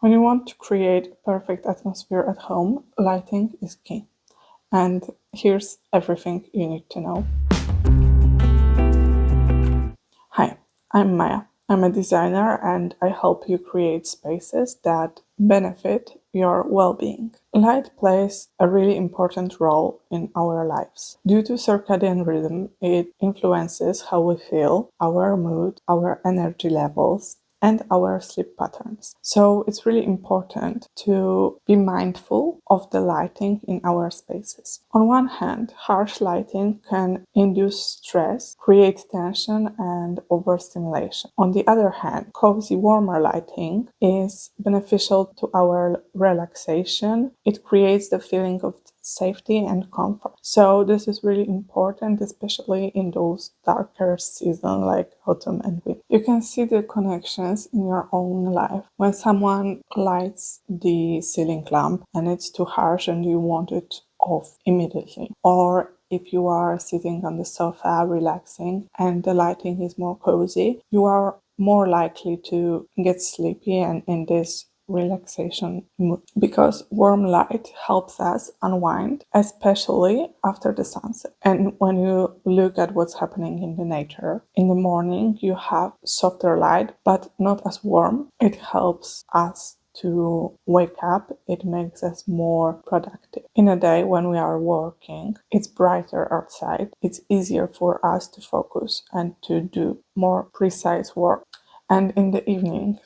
When you want to create a perfect atmosphere at home, lighting is key. And here's everything you need to know. Hi, I'm Maya. I'm a designer and I help you create spaces that benefit your well-being. Light plays a really important role in our lives. Due to circadian rhythm, it influences how we feel, our mood, our energy levels, and our sleep patterns. So it's really important to be mindful of the lighting in our spaces. On one hand, harsh lighting can induce stress, create tension, and overstimulation. On the other hand, cozy, warmer lighting is beneficial to our relaxation. It creates the feeling of safety and comfort. So this is really important, especially in those darker seasons like autumn and winter. You can see the connections in your own life. When someone lights the ceiling lamp and it's too harsh and you want it off immediately, or if you are sitting on the sofa relaxing and the lighting is more cozy, you are more likely to get sleepy and in this relaxation mood, because warm light helps us unwind, especially after the sunset. And when you look at what's happening in the nature, in the morning you have softer light but not as warm. It helps us to wake up. It makes us more productive. In a day when we are working, it's brighter outside. It's easier for us to focus and to do more precise work. And in the evening,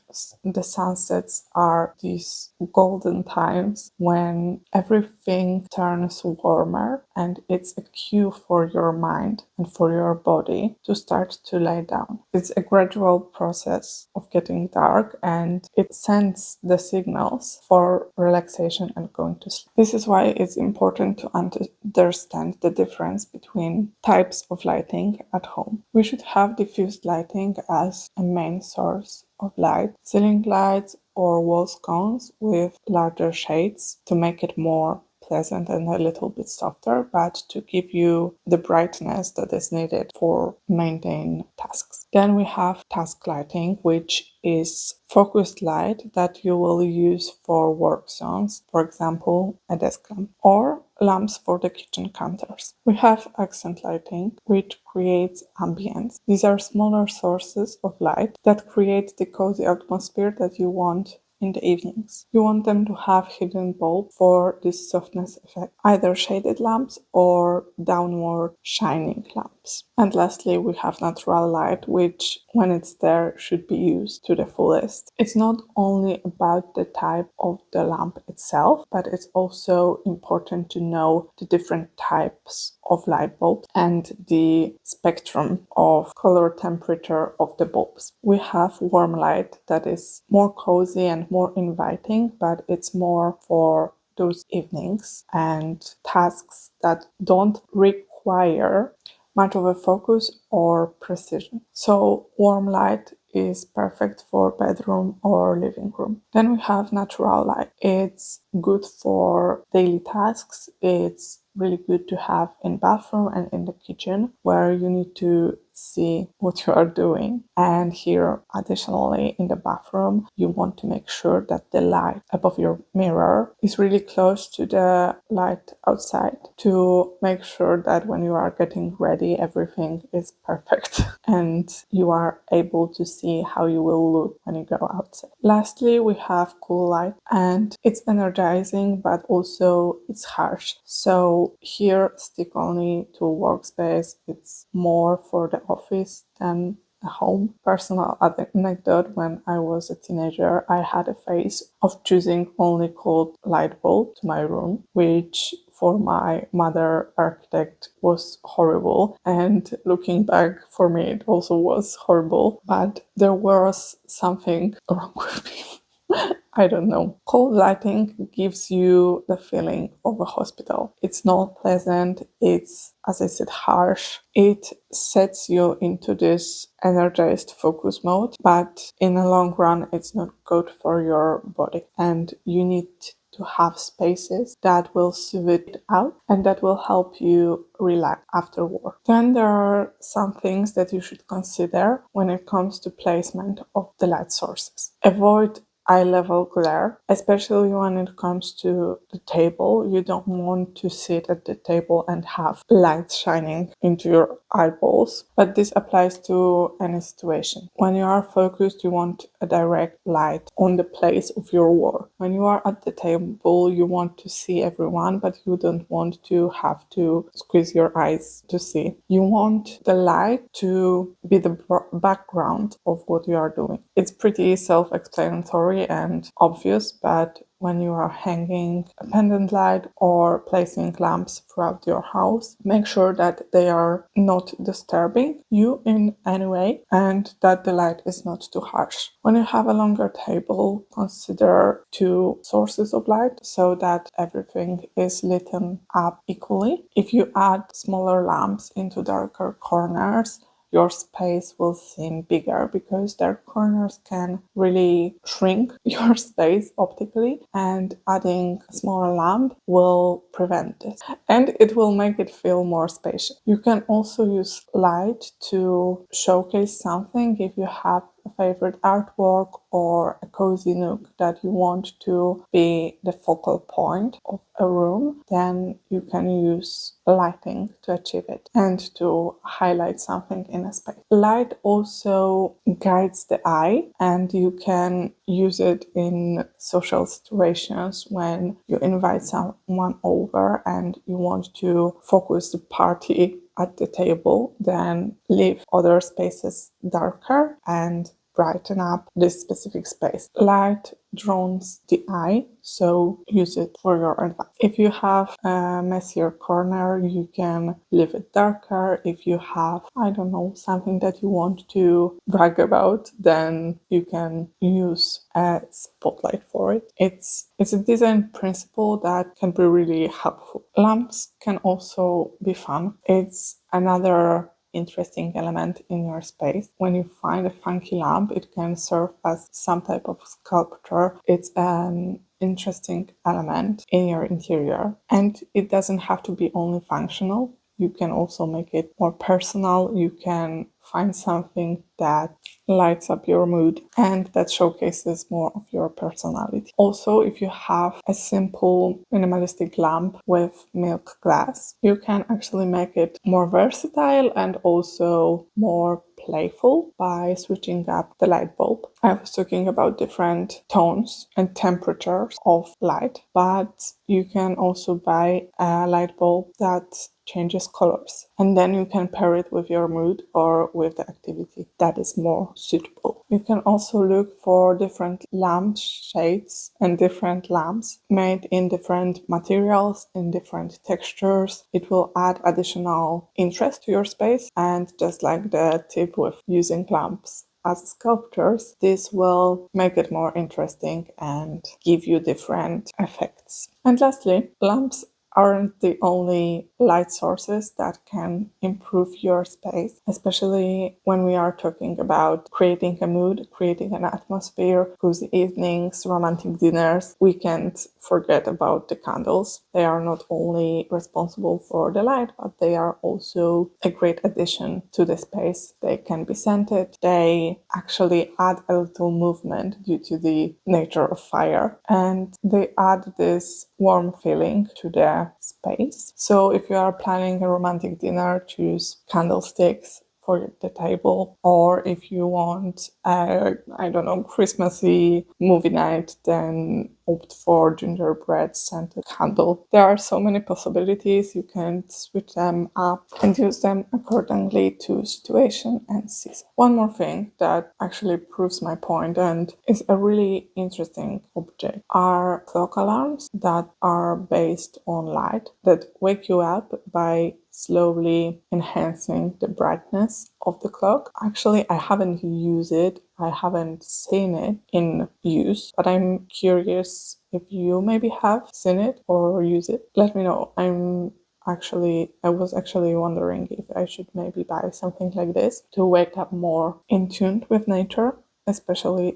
the sunsets are these golden times when everything turns warmer, and it's a cue for your mind and for your body to start to lay down. It's a gradual process of getting dark, and it sends the signals for relaxation and going to sleep. This is why it's important to understand the difference between types of lighting at home. We should have diffused lighting as a main source of light, ceiling lights or wall sconces with larger shades to make it more pleasant and a little bit softer, but to give you the brightness that is needed for mundane tasks. Then we have task lighting, which is focused light that you will use for work zones, for example, a desk lamp, or lamps for the kitchen counters. We have accent lighting, which creates ambience. These are smaller sources of light that create the cozy atmosphere that you want in the evenings. You want them to have hidden bulb for this softness effect, either shaded lamps or downward shining lamps. And lastly, we have natural light, which when it's there should be used to the fullest. It's not only about the type of the lamp itself, but it's also important to know the different types of light bulbs and the spectrum of color temperature of the bulbs. We have warm light that is more cozy and more inviting, but it's more for those evenings and tasks that don't require much of a focus or precision. So warm light is perfect for bedroom or living room. Then we have natural light. It's good for daily tasks. It's really good to have in bathroom and in the kitchen where you need to see what you are doing. And here, additionally, in the bathroom, you want to make sure that the light above your mirror is really close to the light outside to make sure that when you are getting ready, everything is perfect and you are able to see how you will look when you go outside. Lastly, we have cool light, and it's energizing, but also it's harsh. So here, stick only to workspace. It's more for the office than a home. Personal anecdote: when I was a teenager, I had a phase of choosing only cold light bulb to my room, which for my mother architect was horrible, and looking back, for me it also was horrible, but there was something wrong with me. I don't know. Cold lighting gives you the feeling of a hospital. It's not pleasant. It's, as I said, harsh. It sets you into this energized focus mode, but in the long run, it's not good for your body. And you need to have spaces that will soothe it out and that will help you relax after work. Then there are some things that you should consider when it comes to placement of the light sources. Avoid eye level glare, especially when it comes to the table. You don't want to sit at the table and have light shining into your eyeballs, but this applies to any situation. When you are focused, you want a direct light on the place of your work. When you are at the table, you want to see everyone, but you don't want to have to squeeze your eyes to see. You want the light to be the background of what you are doing. It's pretty self-explanatory and obvious, but when you are hanging a pendant light or placing lamps throughout your house, make sure that they are not disturbing you in any way and that the light is not too harsh. When you have a longer table, consider 2 sources of light so that everything is lit up equally. If you add smaller lamps into darker corners, your space will seem bigger because their corners can really shrink your space optically, and adding a smaller lamp will prevent this. And it will make it feel more spacious. You can also use light to showcase something. If you have a favorite artwork or a cozy nook that you want to be the focal point of a room, then you can use lighting to achieve it and to highlight something in a space. Light also guides the eye, and you can use it in social situations when you invite someone over and you want to focus the party at the table, then leave other spaces darker and brighten up this specific space. Light draws the eye, so use it for your advantage. If you have a messier corner, you can leave it darker. If you have, I don't know, something that you want to brag about, then you can use a spotlight for it. It's a design principle that can be really helpful. Lamps can also be fun. It's another interesting element in your space. When you find a funky lamp, it can serve as some type of sculpture. It's an interesting element in your interior, and it doesn't have to be only functional. You can also make it more personal. You can find something that lights up your mood and that showcases more of your personality. Also, if you have a simple minimalistic lamp with milk glass, you can actually make it more versatile and also more playful by switching up the light bulb. I was talking about different tones and temperatures of light, but you can also buy a light bulb that changes colors, and then you can pair it with your mood or with the activity that is more suitable. You can also look for different lamp shades and different lamps made in different materials, in different textures. It will add additional interest to your space, and just like the tip with using lamps as sculptures, this will make it more interesting and give you different effects. And lastly, lamps aren't the only light sources that can improve your space, especially when we are talking about creating a mood, creating an atmosphere, cozy evenings, romantic dinners. We can't forget about the candles. They are not only responsible for the light, but they are also a great addition to the space. They can be scented. They actually add a little movement due to the nature of fire, and they add this warm feeling to the space. So if you are planning a romantic dinner, choose candlesticks for the table, or if you want a, I don't know, Christmassy movie night, then opt for gingerbread scented candle. There are so many possibilities. You can switch them up and use them accordingly to situation and season. One more thing that actually proves my point and is a really interesting object are clock alarms that are based on light that wake you up by slowly enhancing the brightness of the clock. Actually, I haven't used it. I haven't seen it in use, but I'm curious if you maybe have seen it or use it. Let me know. I was actually wondering if I should maybe buy something like this to wake up more in tune with nature, especially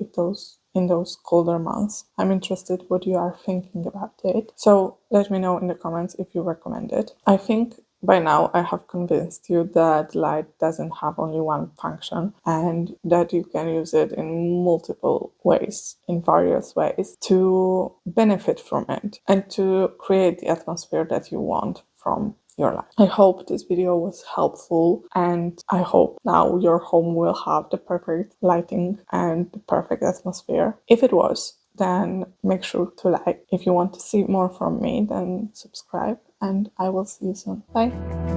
in those colder months. I'm interested what you are thinking about it. So let me know in the comments if you recommend it. I think by now I have convinced you that light doesn't have only one function and that you can use it in multiple ways, in various ways, to benefit from it and to create the atmosphere that you want from your life. I hope this video was helpful, and I hope now your home will have the perfect lighting and the perfect atmosphere. If it was, then make sure to like. If you want to see more from me, then subscribe, and I will see you soon. Bye.